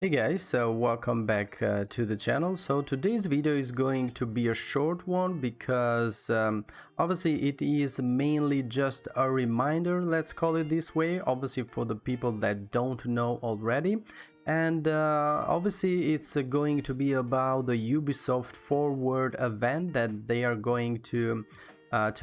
Hey guys, so welcome back to the channel. So today's video is going to be a short one because obviously it is mainly just a reminder, let's call it this way, obviously for the people that don't know already. And obviously it's going to be about the Ubisoft Forward event that they are going to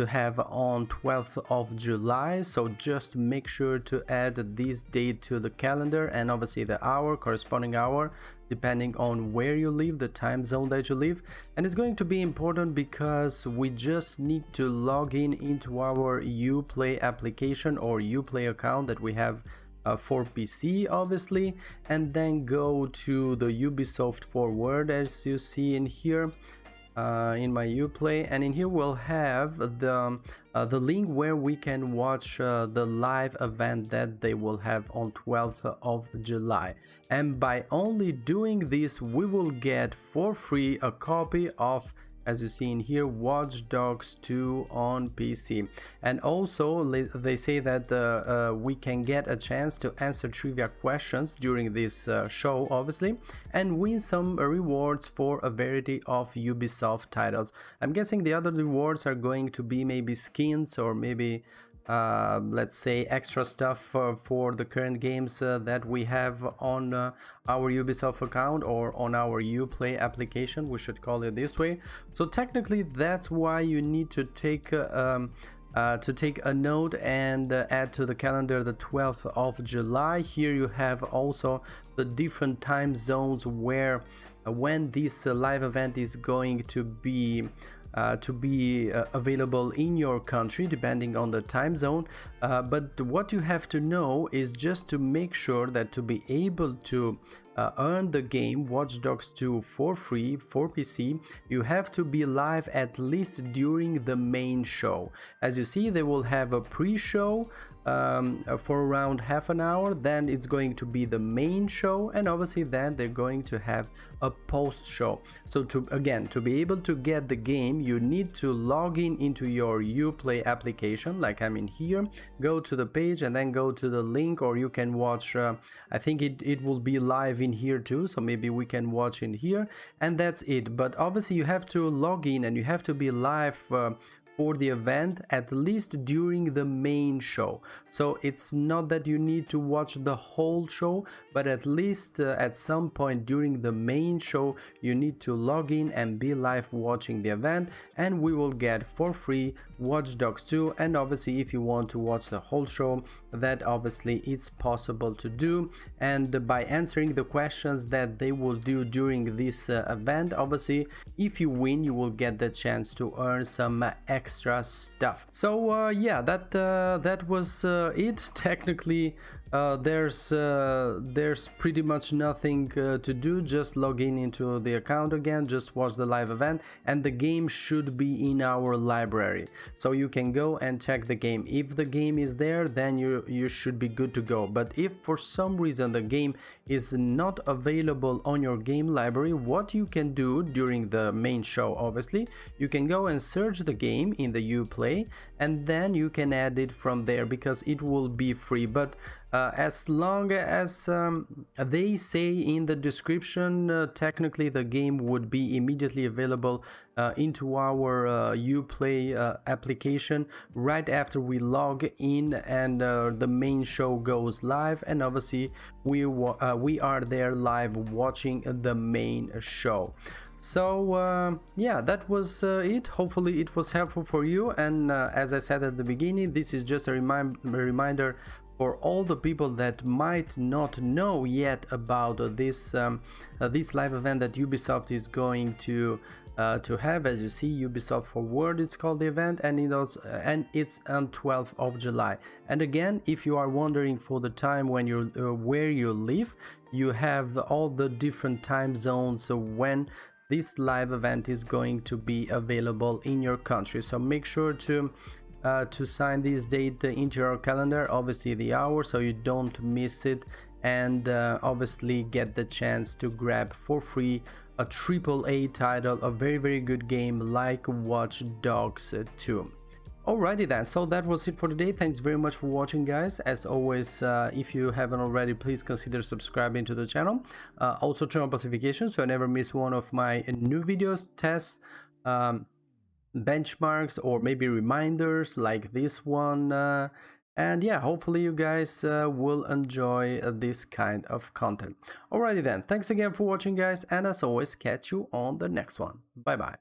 have on 12th of July. So just make sure to add this date to the calendar and obviously the hour, corresponding hour, depending on where you live, the time zone that you live. And it's going to be important because we just need to log in into our Uplay application or Uplay account that we have for PC obviously, and then go to the Ubisoft Forward as you see in here. In my Uplay, and in here we'll have the link where we can watch the live event that they will have on 12th of July. And by only doing this, we will get for free a copy of, as you see in here, Watch Dogs 2 on PC. And also they say that we can get a chance to answer trivia questions during this show obviously, and win some rewards for a variety of Ubisoft titles. I'm guessing the other rewards are going to be maybe skins or maybe let's say extra stuff for the current games that we have on our Ubisoft account or on our Uplay application, we should call it this way. So technically that's why you need to take a note and add to the calendar the 12th of July. Here you have also the different time zones where when this live event is going to be available in your country depending on the time zone, but what you have to know is just to make sure that to be able to earn the game Watch Dogs 2 for free for PC, you have to be live at least during the main show. As you see, they will have a pre-show for around half an hour, then it's going to be the main show, and obviously then they're going to have a post show. So to be able to get the game, you need to log in into your Uplay application like I'm in here, go to the page and then go to the link, or you can watch I think it will be live in here too, so maybe we can watch in here, and that's it. But obviously you have to log in and you have to be live for the event at least during the main show. So it's not that you need to watch the whole show, but at least at some point during the main show you need to log in and be live watching the event, and we will get for free Watch Dogs 2. And obviously if you want to watch the whole show, that obviously it's possible to do, and by answering the questions that they will do during this event, obviously if you win you will get the chance to earn some extra stuff. So yeah, that was it. Technically there's pretty much nothing to do. Just log in into the account again, just watch the live event, and the game should be in our library, so you can go and check the game. If the game is there, then you should be good to go. But if for some reason the game is not available on your game library, what you can do during the main show, obviously you can go and search the game in the Uplay, and then you can add it from there because it will be free. But as long as they say in the description, technically the game would be immediately available into our Uplay application right after we log in and the main show goes live, and obviously we are there live watching the main show. So yeah, that was it. Hopefully it was helpful for you, and as I said at the beginning, this is just a reminder for all the people that might not know yet about this live event that Ubisoft is going to have. As you see, Ubisoft Forward, it's called the event, and it's on 12th of July. And again, if you are wondering for the time when you where you live, you have all the different time zones when this live event is going to be available in your country. So make sure to sign this date into your calendar, obviously the hour, so you don't miss it, and obviously get the chance to grab for free a AAA title, a very good game like Watch Dogs 2. Alrighty then, so that was it for today. Thanks very much for watching, guys. As always, if you haven't already, please consider subscribing to the channel. Also turn on notifications so I never miss one of my new videos, tests, benchmarks, or maybe reminders like this one. And yeah, hopefully you guys will enjoy this kind of content. Alrighty then, thanks again for watching, guys, and as always, catch you on the next one. Bye bye.